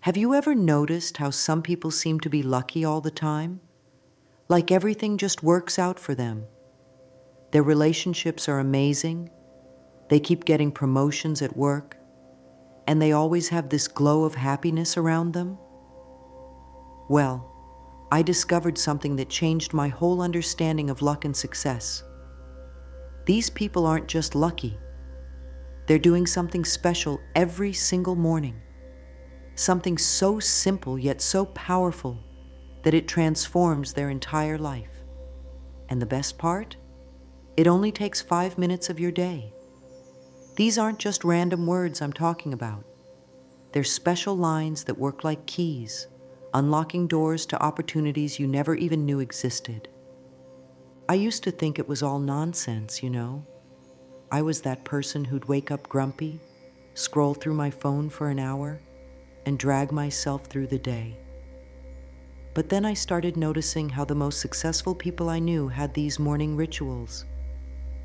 Have you ever noticed how some people seem to be lucky all the time? Like everything just works out for them. Their relationships are amazing, they keep getting promotions at work, and they always have this glow of happiness around them? Well, I discovered something that changed my whole understanding of luck and success. These people aren't just lucky. They're doing something special every single morning. Something so simple yet so powerful that it transforms their entire life. And the best part? It only takes 5 minutes of your day. These aren't just random words I'm talking about. They're special lines that work like keys, unlocking doors to opportunities you never even knew existed. I used to think it was all nonsense, you know. I was that person who'd wake up grumpy, scroll through my phone for an hour, and drag myself through the day. But then I started noticing how the most successful people I knew had these morning rituals.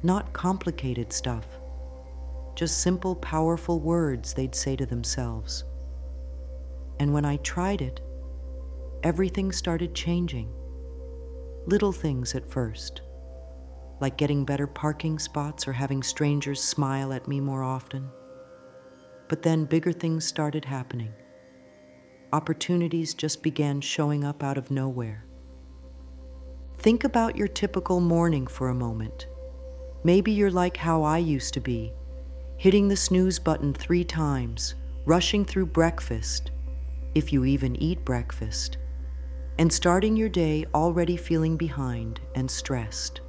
Not complicated stuff, just simple, powerful words they'd say to themselves. And when I tried it, everything started changing. Little things at first, like getting better parking spots or having strangers smile at me more often. But then bigger things started happening. Opportunities just began showing up out of nowhere. Think about your typical morning for a moment. Maybe you're like how I used to be, hitting the snooze button 3 times, rushing through breakfast, if you even eat breakfast, and starting your day already feeling behind and stressed.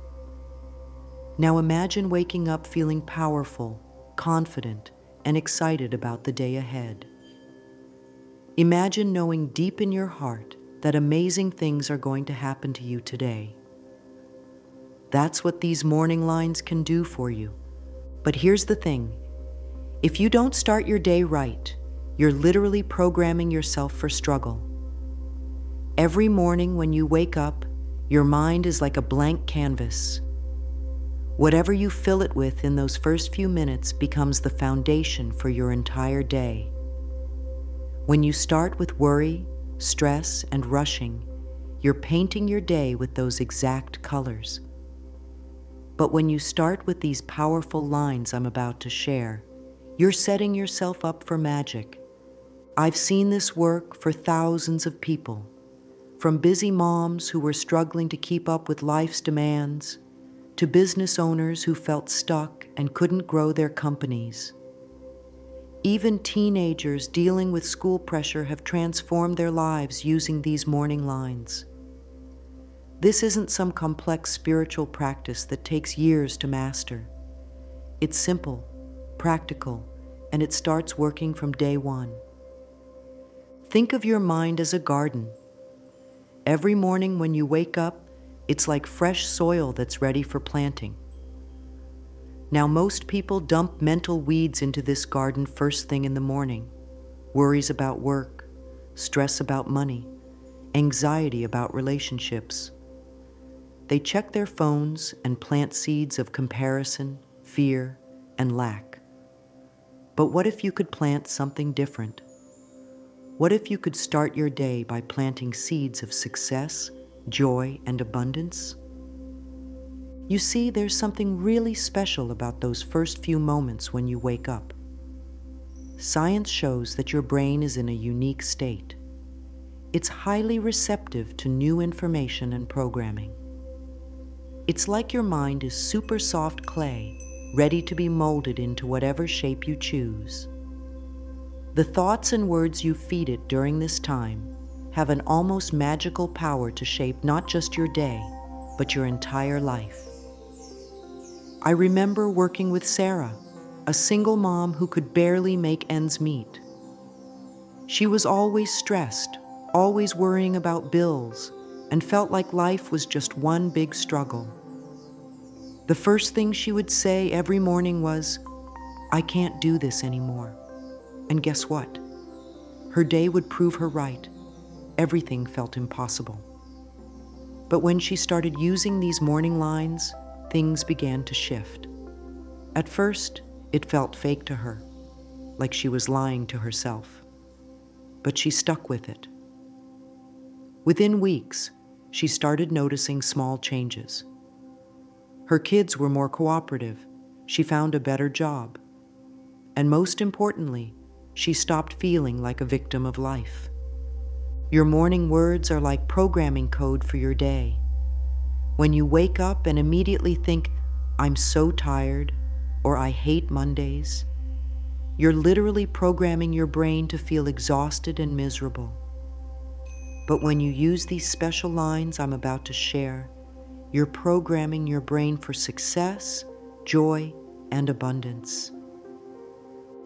Now imagine waking up feeling powerful, confident, and excited about the day ahead. Imagine knowing deep in your heart that amazing things are going to happen to you today. That's what these morning lines can do for you. But here's the thing. If you don't start your day right, you're literally programming yourself for struggle. Every morning when you wake up, your mind is like a blank canvas. Whatever you fill it with in those first few minutes becomes the foundation for your entire day. When you start with worry, stress, and rushing, you're painting your day with those exact colors. But when you start with these powerful lines I'm about to share, you're setting yourself up for magic. I've seen this work for thousands of people, from busy moms who were struggling to keep up with life's demands, to business owners who felt stuck and couldn't grow their companies. Even teenagers dealing with school pressure have transformed their lives using these morning lines. This isn't some complex spiritual practice that takes years to master. It's simple, practical, and it starts working from day one. Think of your mind as a garden. Every morning when you wake up, it's like fresh soil that's ready for planting. Now, most people dump mental weeds into this garden first thing in the morning. Worries about work, stress about money, anxiety about relationships. They check their phones and plant seeds of comparison, fear, and lack. But what if you could plant something different? What if you could start your day by planting seeds of success, joy, and abundance? You see, there's something really special about those first few moments when you wake up. Science shows that your brain is in a unique state. It's highly receptive to new information and programming. It's like your mind is super soft clay, ready to be molded into whatever shape you choose. The thoughts and words you feed it during this time have an almost magical power to shape not just your day, but your entire life. I remember working with Sarah, a single mom who could barely make ends meet. She was always stressed, always worrying about bills, and felt like life was just one big struggle. The first thing she would say every morning was, "I can't do this anymore." And guess what? Her day would prove her right. Everything felt impossible. But when she started using these morning lines, things began to shift. At first, it felt fake to her, like she was lying to herself. but she stuck with it. Within weeks, she started noticing small changes. Her kids were more cooperative. She found a better job. And most importantly, she stopped feeling like a victim of life. Your morning words are like programming code for your day. When you wake up and immediately think, "I'm so tired," or "I hate Mondays," you're literally programming your brain to feel exhausted and miserable. But when you use these special lines I'm about to share, you're programming your brain for success, joy, and abundance.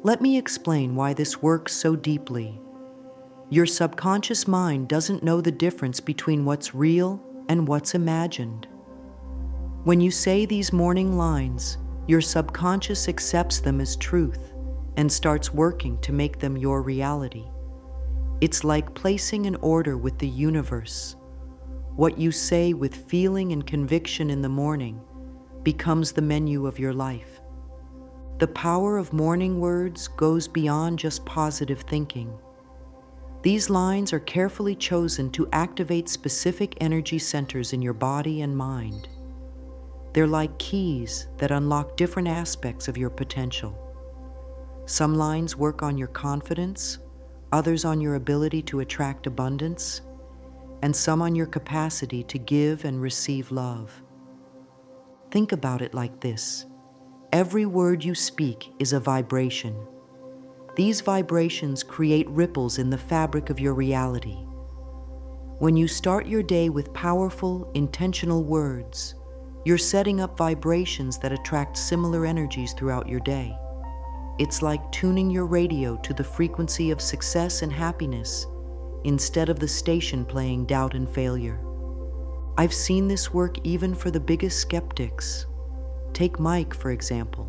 Let me explain why this works so deeply. Your subconscious mind doesn't know the difference between what's real and what's imagined. When you say these morning lines, your subconscious accepts them as truth and starts working to make them your reality. It's like placing an order with the universe. What you say with feeling and conviction in the morning becomes the menu of your life. The power of morning words goes beyond just positive thinking. These lines are carefully chosen to activate specific energy centers in your body and mind. They're like keys that unlock different aspects of your potential. Some lines work on your confidence, others on your ability to attract abundance, and some on your capacity to give and receive love. Think about it like this. Every word you speak is a vibration. These vibrations create ripples in the fabric of your reality. When you start your day with powerful, intentional words, you're setting up vibrations that attract similar energies throughout your day. It's like tuning your radio to the frequency of success and happiness instead of the station playing doubt and failure. I've seen this work even for the biggest skeptics. Take Mike, for example.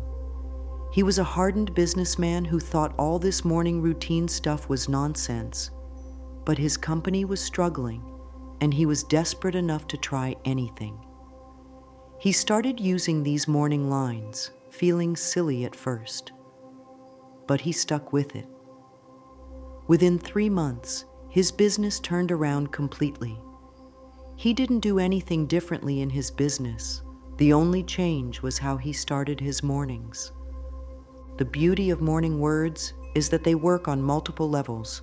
He was a hardened businessman who thought all this morning routine stuff was nonsense, but his company was struggling, and he was desperate enough to try anything. He started using these morning lines, feeling silly at first, but he stuck with it. Within 3 months, his business turned around completely. He didn't do anything differently in his business. The only change was how he started his mornings. The beauty of morning words is that they work on multiple levels.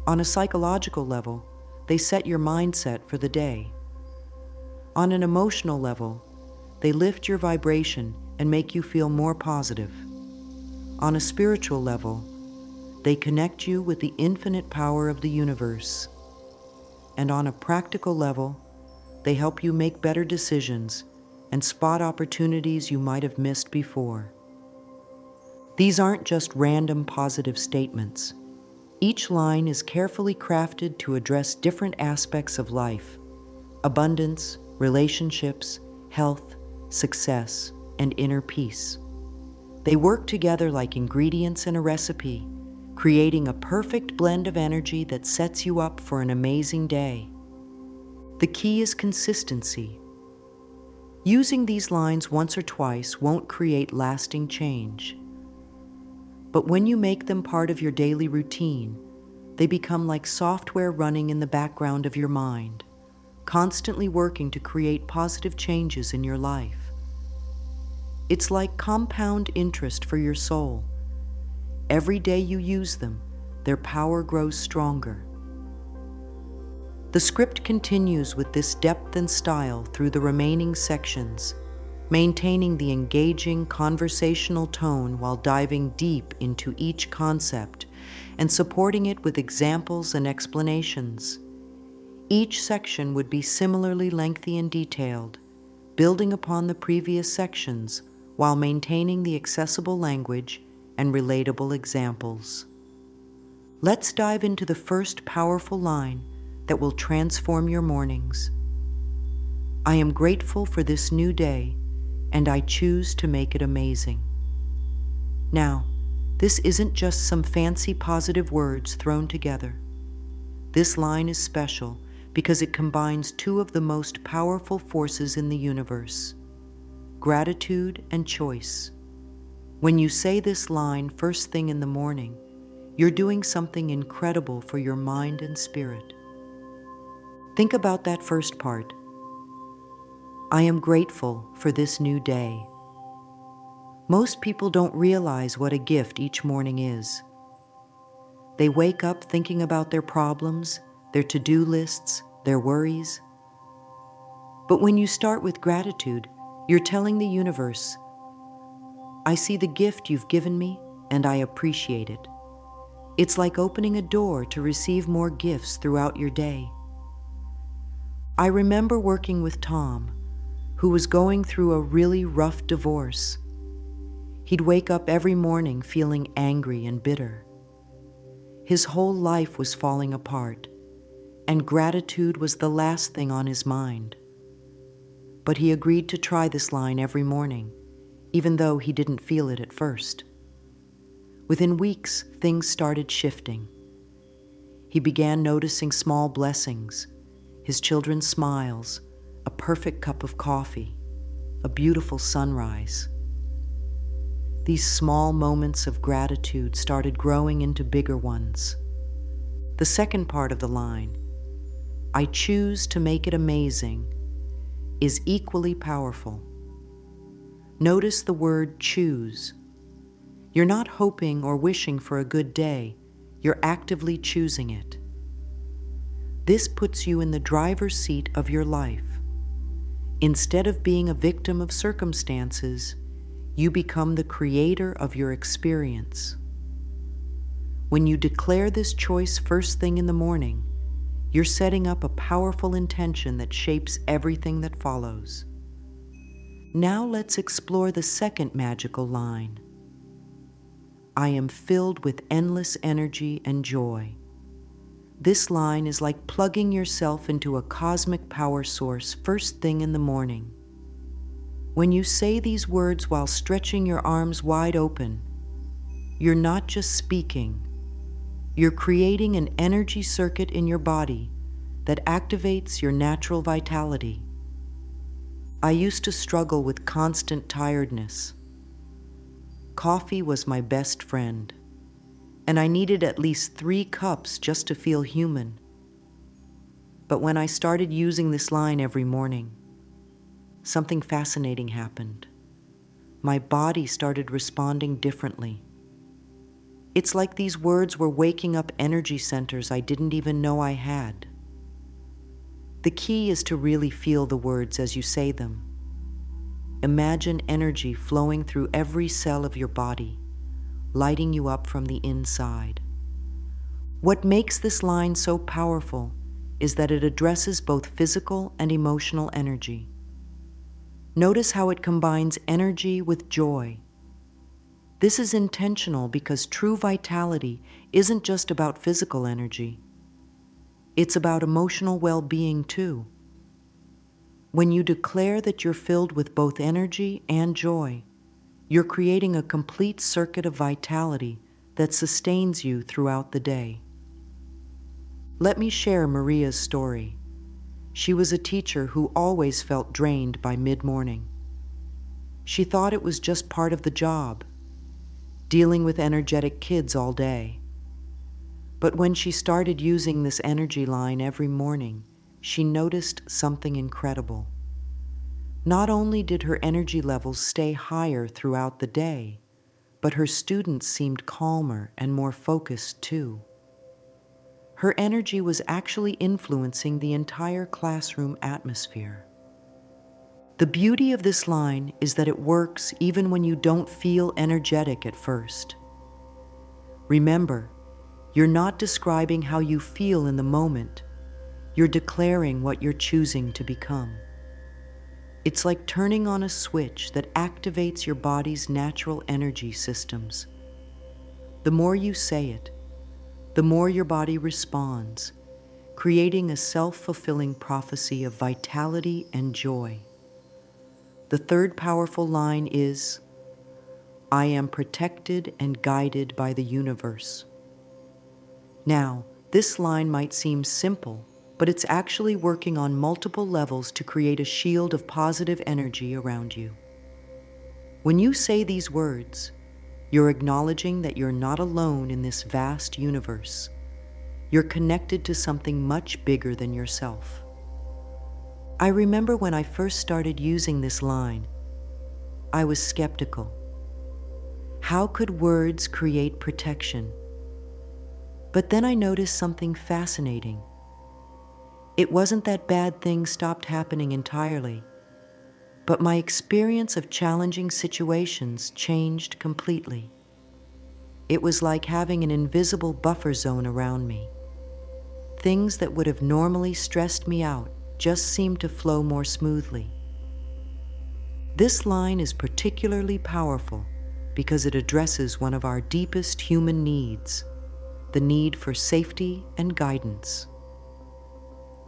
On a psychological level, they set your mindset for the day. On an emotional level, they lift your vibration and make you feel more positive. On a spiritual level, they connect you with the infinite power of the universe. And on a practical level, they help you make better decisions and spot opportunities you might have missed before. These aren't just random positive statements. Each line is carefully crafted to address different aspects of life: abundance, relationships, health, success, and inner peace. They work together like ingredients in a recipe, creating a perfect blend of energy that sets you up for an amazing day. The key is consistency. Using these lines once or twice won't create lasting change. But when you make them part of your daily routine, they become like software running in the background of your mind, constantly working to create positive changes in your life. It's like compound interest for your soul. Every day you use them, their power grows stronger. The script continues with this depth and style through the remaining sections, maintaining the engaging conversational tone while diving deep into each concept and supporting it with examples and explanations. Each section would be similarly lengthy and detailed, building upon the previous sections while maintaining the accessible language and relatable examples. Let's dive into the first powerful line that will transform your mornings. I am grateful for this new day, and I choose to make it amazing. Now, this isn't just some fancy positive words thrown together. This line is special because it combines two of the most powerful forces in the universe: gratitude and choice. When you say this line first thing in the morning, You're doing something incredible for your mind and spirit. Think about that first part. I am grateful for this new day. Most people don't realize what a gift each morning is. They wake up thinking about their problems, their to-do lists, their worries. But when you start with gratitude, you're telling the universe, I see the gift you've given me, and I appreciate it. It's like opening a door to receive more gifts throughout your day. I remember working with Tom, who was going through a really rough divorce. He'd wake up every morning feeling angry and bitter. His whole life was falling apart, and gratitude was the last thing on his mind. But he agreed to try this line every morning, even though he didn't feel it at first. Within weeks, things started shifting. He began noticing small blessings, his children's smiles, a perfect cup of coffee, a beautiful sunrise. These small moments of gratitude started growing into bigger ones. The second part of the line, I choose to make it amazing, is equally powerful. Notice the word choose. You're not hoping or wishing for a good day, you're actively choosing it. This puts you in the driver's seat of your life. Instead of being a victim of circumstances, you become the creator of your experience. When you declare this choice first thing in the morning, you're setting up a powerful intention that shapes everything that follows. Now let's explore the second magical line. I am filled with endless energy and joy. This line is like plugging yourself into a cosmic power source first thing in the morning. When you say these words while stretching your arms wide open, you're not just speaking, you're creating an energy circuit in your body that activates your natural vitality. I used to struggle with constant tiredness. Coffee was my best friend, and I needed at least 3 cups just to feel human. But when I started using this line every morning, something fascinating happened. My body started responding differently. It's like these words were waking up energy centers I didn't even know I had. The key is to really feel the words as you say them. Imagine energy flowing through every cell of your body, lighting you up from the inside. What makes this line so powerful is that it addresses both physical and emotional energy. Notice how it combines energy with joy. This is intentional because true vitality isn't just about physical energy. It's about emotional well-being too. When you declare that you're filled with both energy and joy, you're creating a complete circuit of vitality that sustains you throughout the day. Let me share Maria's story. She was a teacher who always felt drained by mid-morning. She thought it was just part of the job, dealing with energetic kids all day. But when she started using this energy line every morning, she noticed something incredible. Not only did her energy levels stay higher throughout the day, but her students seemed calmer and more focused too. Her energy was actually influencing the entire classroom atmosphere. The beauty of this line is that it works even when you don't feel energetic at first. Remember, you're not describing how you feel in the moment. You're declaring what you're choosing to become. It's like turning on a switch that activates your body's natural energy systems. The more you say it, the more your body responds, creating a self-fulfilling prophecy of vitality and joy. The third powerful line is, I am protected and guided by the universe. Now, this line might seem simple, but it's actually working on multiple levels to create a shield of positive energy around you. When you say these words, You're acknowledging that you're not alone in this vast universe. You're connected to something much bigger than yourself. I remember when I first started using this line, I was skeptical. How could words create protection? But then I noticed something fascinating. It wasn't that bad things stopped happening entirely, but my experience of challenging situations changed completely. It was like having an invisible buffer zone around me. Things that would have normally stressed me out just seemed to flow more smoothly. This line is particularly powerful because it addresses one of our deepest human needs, the need for safety and guidance.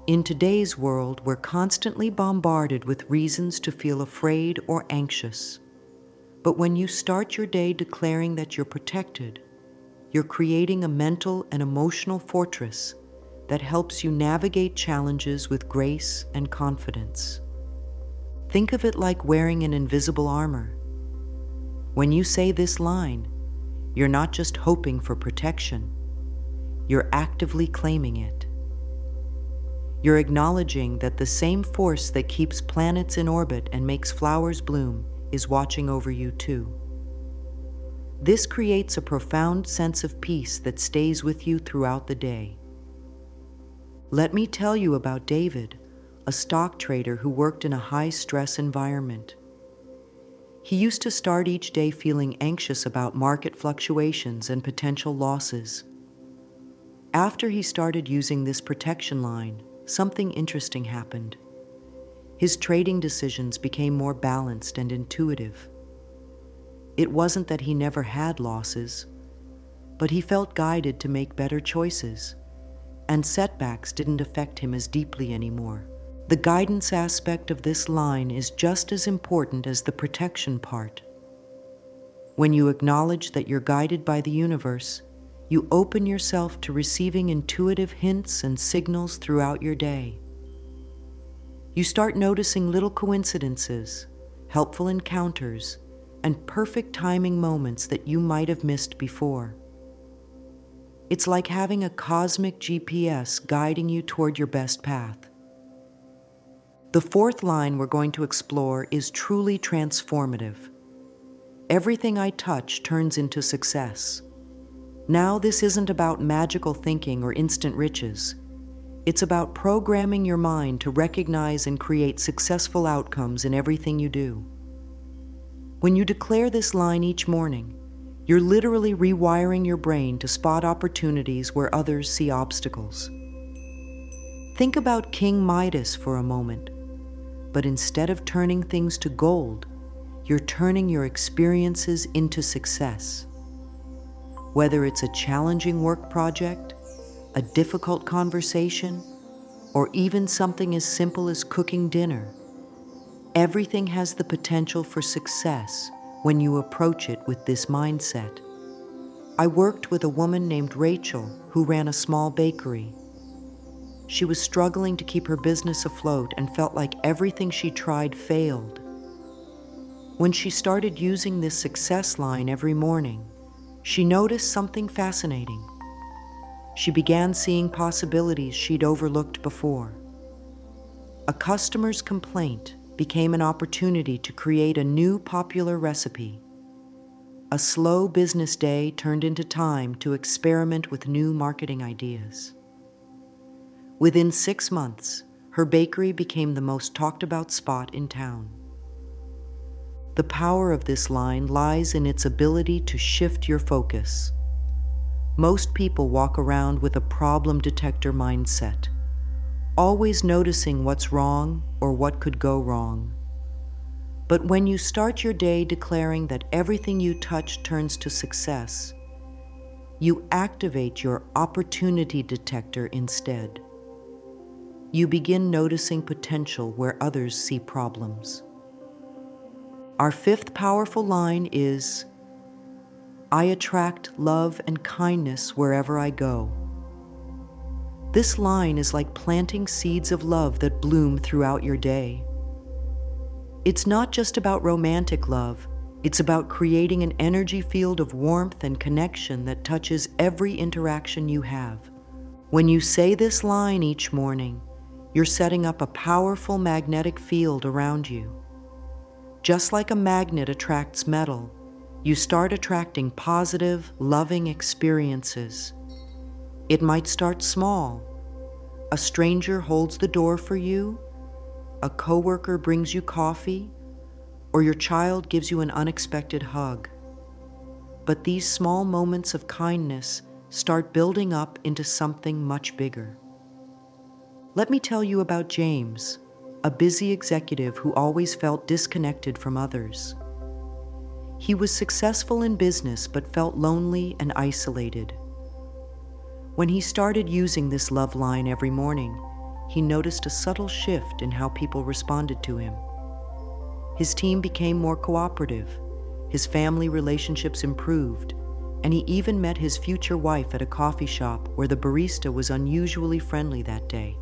In today's world, we're constantly bombarded with reasons to feel afraid or anxious. But when you start your day declaring that you're protected, you're creating a mental and emotional fortress that helps you navigate challenges with grace and confidence. Think of it like wearing an invisible armor. When you say this line, you're not just hoping for protection, you're actively claiming it. You're acknowledging that the same force that keeps planets in orbit and makes flowers bloom is watching over you too. This creates a profound sense of peace that stays with you throughout the day. Let me tell you about David, a stock trader who worked in a high-stress environment. He used to start each day feeling anxious about market fluctuations and potential losses. After he started using this protection line, something interesting happened. His trading decisions became more balanced and intuitive. It wasn't that he never had losses, but he felt guided to make better choices, and setbacks didn't affect him as deeply anymore. The guidance aspect of this line is just as important as the protection part. When you acknowledge that you're guided by the universe, you open yourself to receiving intuitive hints and signals throughout your day. You start noticing little coincidences, helpful encounters, and perfect timing moments that you might have missed before. It's like having a cosmic GPS guiding you toward your best path. The fourth line we're going to explore is truly transformative. Everything I touch turns into success. Now, this isn't about magical thinking or instant riches. It's about programming your mind to recognize and create successful outcomes in everything you do. When you declare this line each morning, you're literally rewiring your brain to spot opportunities where others see obstacles. Think about King Midas for a moment, but instead of turning things to gold, you're turning your experiences into success. Whether it's a challenging work project, a difficult conversation, or even something as simple as cooking dinner, everything has the potential for success when you approach it with this mindset. I worked with a woman named Rachel who ran a small bakery. She was struggling to keep her business afloat and felt like everything she tried failed. When she started using this success line every morning, she noticed something fascinating. She began seeing possibilities she'd overlooked before. A customer's complaint became an opportunity to create a new popular recipe. A slow business day turned into time to experiment with new marketing ideas. Within 6 months, her bakery became the most talked about spot in town. The power of this line lies in its ability to shift your focus. Most people walk around with a problem detector mindset, always noticing what's wrong or what could go wrong. But when you start your day declaring that everything you touch turns to success, you activate your opportunity detector instead. You begin noticing potential where others see problems. Our fifth powerful line is, I attract love and kindness wherever I go. This line is like planting seeds of love that bloom throughout your day. It's not just about romantic love, It's about creating an energy field of warmth and connection that touches every interaction you have. When you say this line each morning, you're setting up a powerful magnetic field around you. Just like a magnet attracts metal, you start attracting positive, loving experiences. It might start small. A stranger holds the door for you, a coworker brings you coffee, or your child gives you an unexpected hug. But these small moments of kindness start building up into something much bigger. Let me tell you about James, a busy executive who always felt disconnected from others. He was successful in business but felt lonely and isolated. When he started using this love line every morning, he noticed a subtle shift in how people responded to him. His team became more cooperative, his family relationships improved, and he even met his future wife at a coffee shop where the barista was unusually friendly that day.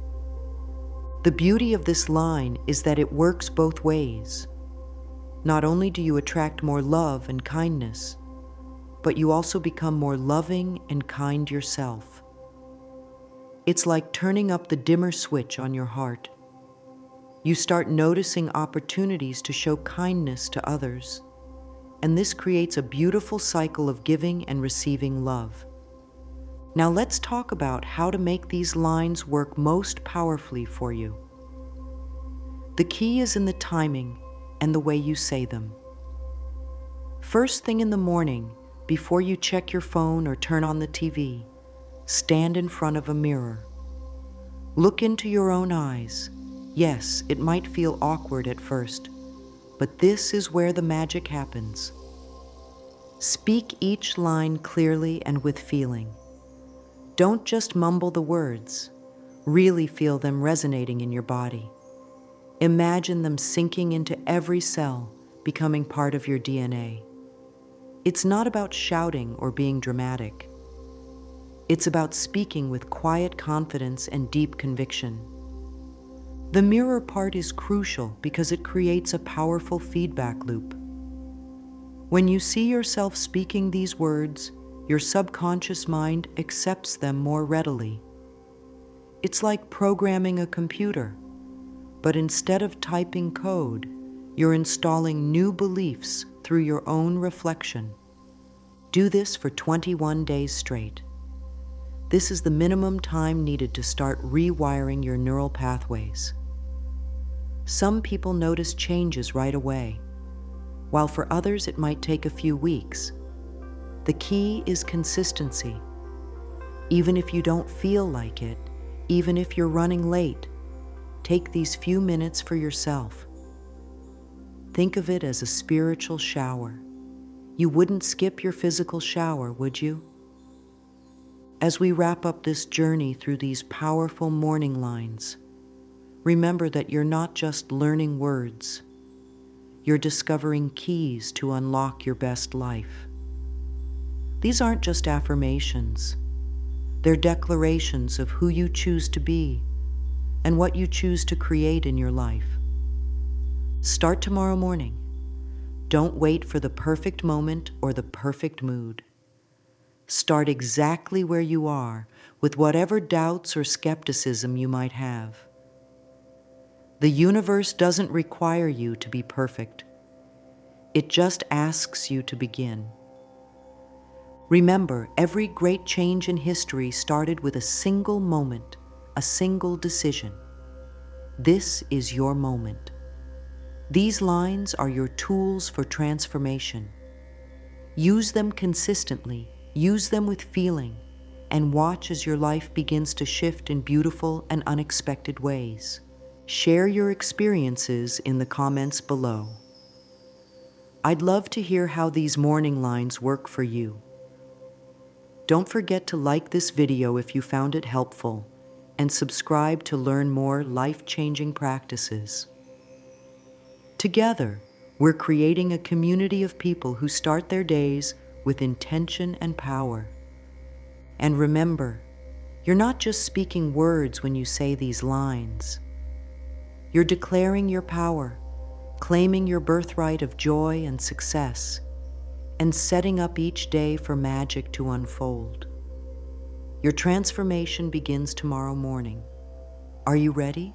The beauty of this line is that it works both ways. Not only do you attract more love and kindness, but you also become more loving and kind yourself. It's like turning up the dimmer switch on your heart. You start noticing opportunities to show kindness to others, and this creates a beautiful cycle of giving and receiving love. Now let's talk about how to make these lines work most powerfully for you. The key is in the timing and the way you say them. First thing in the morning, before you check your phone or turn on the TV, stand in front of a mirror. Look into your own eyes. Yes, it might feel awkward at first, but this is where the magic happens. Speak each line clearly and with feeling. Don't just mumble the words. Really feel them resonating in your body. Imagine them sinking into every cell, becoming part of your DNA. It's not about shouting or being dramatic. It's about speaking with quiet confidence and deep conviction. The mirror part is crucial because it creates a powerful feedback loop. When you see yourself speaking these words, your subconscious mind accepts them more readily. It's like programming a computer, but instead of typing code, you're installing new beliefs through your own reflection. Do this for 21 days straight. This is the minimum time needed to start rewiring your neural pathways. Some people notice changes right away, while for others it might take a few weeks. The key is consistency. Even if you don't feel like it, even if you're running late, take these few minutes for yourself. Think of it as a spiritual shower. You wouldn't skip your physical shower, would you? As we wrap up this journey through these powerful morning lines, remember that you're not just learning words. You're discovering keys to unlock your best life. These aren't just affirmations. They're declarations of who you choose to be and what you choose to create in your life. Start tomorrow morning. Don't wait for the perfect moment or the perfect mood. Start exactly where you are, with whatever doubts or skepticism you might have. The universe doesn't require you to be perfect. It just asks you to begin. Remember, every great change in history started with a single moment, a single decision. This is your moment. These lines are your tools for transformation. Use them consistently, use them with feeling, and watch as your life begins to shift in beautiful and unexpected ways. Share your experiences in the comments below. I'd love to hear how these morning lines work for you. Don't forget to like this video if you found it helpful, and subscribe to learn more life-changing practices. Together, we're creating a community of people who start their days with intention and power. And remember, you're not just speaking words when you say these lines. You're declaring your power, claiming your birthright of joy and success, and setting up each day for magic to unfold. Your transformation begins tomorrow morning. Are you ready?